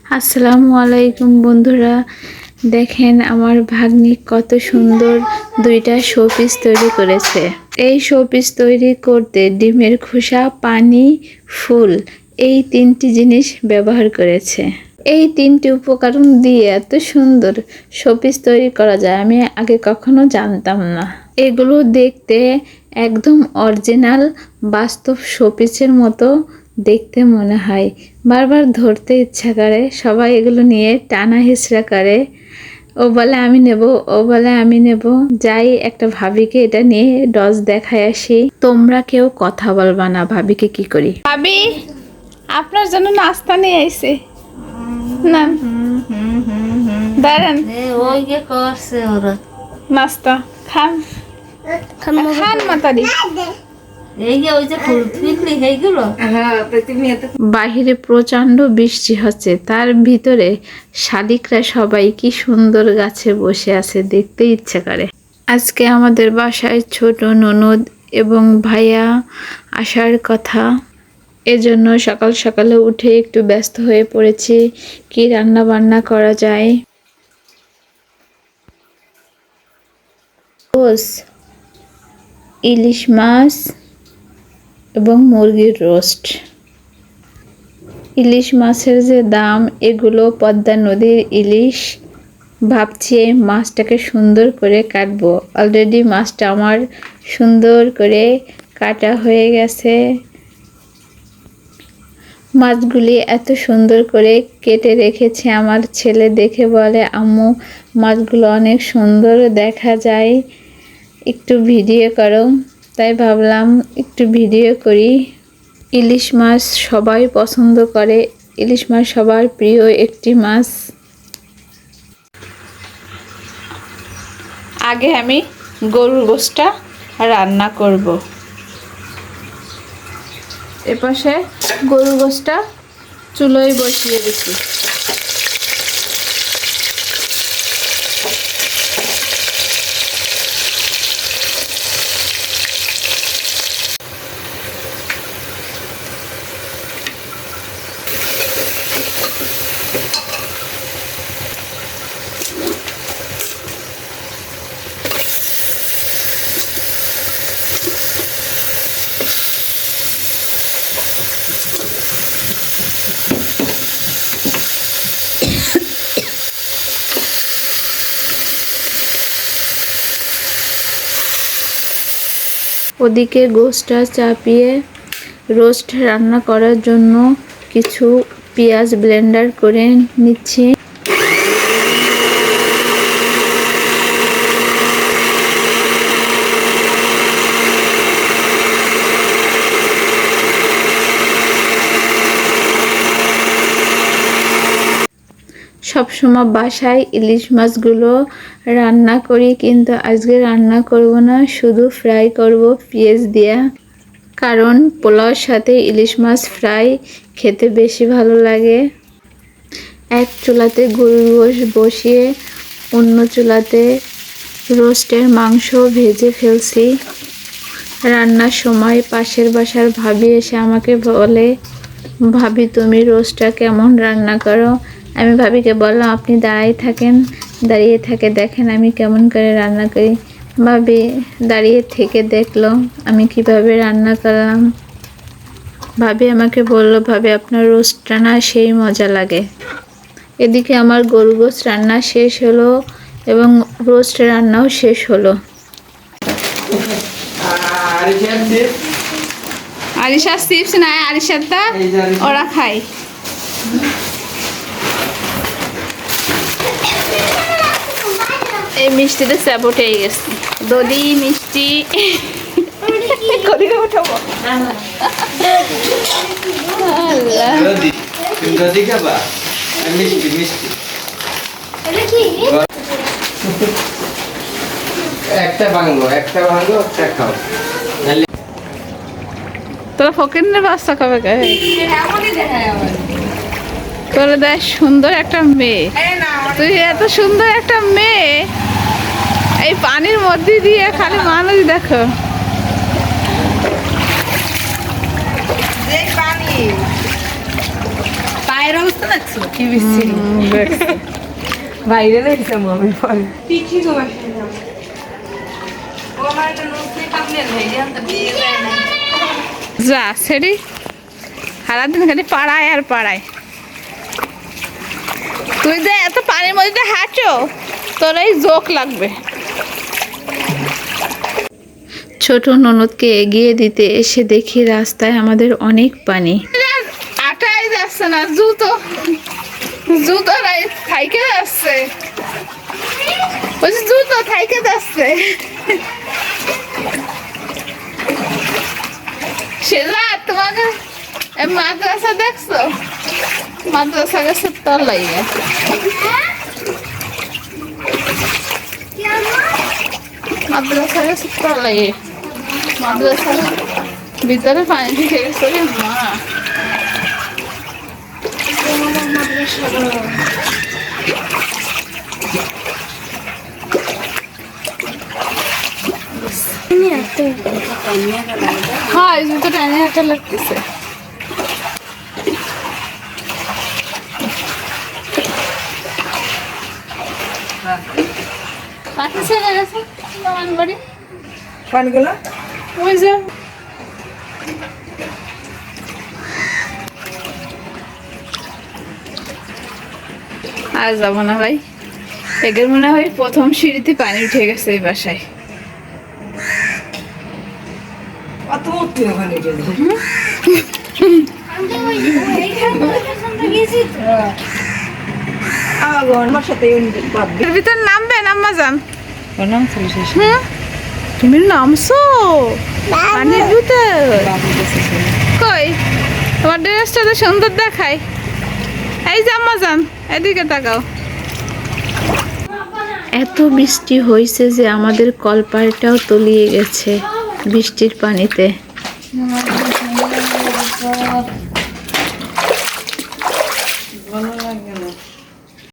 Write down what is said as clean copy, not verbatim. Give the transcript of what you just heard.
আসসালামু আলাইকুম বন্ধুরা, দেখেন আমার ভাগ্নি কত সুন্দর দুইটা শোপিস তৈরি করেছে। এই শোপিস তৈরি করতে ডিমের খোসা, পানি, ফুল এই তিনটি জিনিস ব্যবহার করেছে। এই তিনটি উপকরণ দিয়ে এত সুন্দর শোপিস তৈরি করা যায় আমি আগে কখনো জানতাম না। এগুলো দেখতে একদম অরিজিনাল বাস্তব শোপিসের মতো দেখতে মনে হয়, বারবার ধরতে ইচ্ছা করে। সবাই এগুলো নিয়ে টানা হেঁচড়া করে, ও বলে আমি নেব, ও বলে আমি নেব। যাই একটা ভাবিকে এটা নিয়ে ডজ দেখায় আসি। তোমরা কেউ কথা বলবা না, ভাবিকে কি করি। ভাবি আপনার জন্য নাস্তা নিয়ে আইছে, না দাঁড়ান, ওই যে করছে ওরা নাস্তা খান খান মাতারি। এই যে ওই যে ফুল পিকলি এইগুলো বাহিরে প্রচন্ড বৃষ্টি হচ্ছে, তার ভিতরে শালিকরা সবাই কি সুন্দর গাছে বসে আছে, দেখতে ইচ্ছে করে। আজকে আমাদের বাসায় ছোট ননদ এবং ভাইয়া আসার কথা, এজন্য সকাল সকালে উঠে একটু ব্যস্ত হয়ে পড়েছি কি রান্না বান্না করা যায়। ইলিশ মাছ এবং মুরগির রোস্ট। ইলিশ মাছের যে দাম, এগুলো পদ্মা নদীর ইলিশ। ভাবছি এই মাছটাকে সুন্দর করে কাটবো। অলরেডি মাছটা আমার সুন্দর করে কাটা হয়ে গেছে। মাছগুলি এত সুন্দর করে কেটে রেখেছে, আমার ছেলে দেখে বলে আম্মু মাছগুলো অনেক সুন্দর দেখা যায়, একটু ভিডিও করো। তাই ভাবলাম একটু ভিডিও করি। ইলিশ মাছ সবাই পছন্দ করে, ইলিশ মাছ সবার প্রিয় একটি মাছ। আগে আমি গরুর গোশটা রান্না করব। এপাশে গরুর গোশটা চুলোয় বসিয়ে দিচ্ছি। ওদিকে গোশটা চাপিয়ে রোস্ট রান্না করার জন্য কিছু পেঁয়াজ ব্লেন্ডার করে নিচ্ছি। সবসময় বাসায় ইলিশ মাছগুলো রান্না করি, কিন্তু আজকে রান্না করব না, শুধু ফ্রাই করব পেঁয়াজ দিয়া। কারণ পোলাওর সাথে ইলিশ মাছ ফ্রাই খেতে বেশি ভালো লাগে। এক চুলাতে গরুর গোশ বসিয়ে অন্য চুলাতে রোস্টের মাংস ভেজে ফেলছি। রান্নার সময় পাশের বাসার ভাবি এসে আমাকে বলে, ভাবি তুমি রোস্টটা কেমন রান্না করো। আমি ভাবিকে বললাম আপনি দাঁড়িয়ে থাকে দেখেন আমি কেমন করে রান্না করি। ভাবি দাঁড়িয়ে থেকে দেখলো আমি কিভাবে রান্না করলাম। ভাবি আমাকে বলল, ভাবি আপনার রোস্টটা না সেই মজা লাগে। এদিকে আমার গরু গোশত রান্না শেষ হলো এবং রোস্ট রান্নাও শেষ হলো। আরিশা চিপস নাই, আরিশাটা ওরা খায়। এই মিষ্টিতে স্যাবোটে গেছে, দধি মিষ্টি করে উঠাবো। তোরা ফকির বাচ্চা কবে গায়ে তোরা দেখ সুন্দর একটা মেয়ে, তুই এত সুন্দর একটা মেয়ে এই পানির মধ্যে দিয়ে খালি মানুষ দেখো। পায়ের অবস্থা দেখছো কি বিচ্ছিল বাইরে দেখছে আমি পরে পিঠি গো ও আমার একটা নুসলি কাপলেন ভাইয়া তো দিয়ে যায় না যা সেরি সারাদিন খালি পাড়ায় আর পাড়ায়। তুই যে এত পানির মধ্যে হাঁটো তোর এই জোক লাগবে। ছোট ননদকে এগিয়ে দিতে এসে দেখি রাস্তায় আমাদের অনেক পানি। আটাই যাচ্ছে না, জুতো জুতো থাইকে যাচ্ছে, বলছি জুতো থাইকে যাচ্ছে। সেটা তোমাকে মাদ্রাসা দেখছো, মাদ্রাসা গেছে তলাই মাদ্রাসা গেছে তলাই, মাদ্রাসার ভিতরে পানি ঢুকে গেছে রে মা। হ্যাঁ এই জুতো টানে হাঁটা লাগতেছে। পাখি ছেড়ে গেছে তোমার বাড়ি পানিগুলো ওই যে আর যাবো না ভাই, এগের মনে হয় প্রথম সিঁড়িতে পানি উঠে গেছে এই বাসায়। কত উঠতে ওখানে গেলে আমার সাথে এর ভিতর নামবেন আম্মা যান। নাম ছিল শেষ তুমি নামছো পানির ভিতর? কই তোমার ড্রেসটা তো সুন্দর দেখায়। এই যে আম্মা যান এদিকে তাকাও। এত বৃষ্টি হয়েছে যে আমাদের কলপারটাও তলিয়ে গেছে বৃষ্টির পানিতে।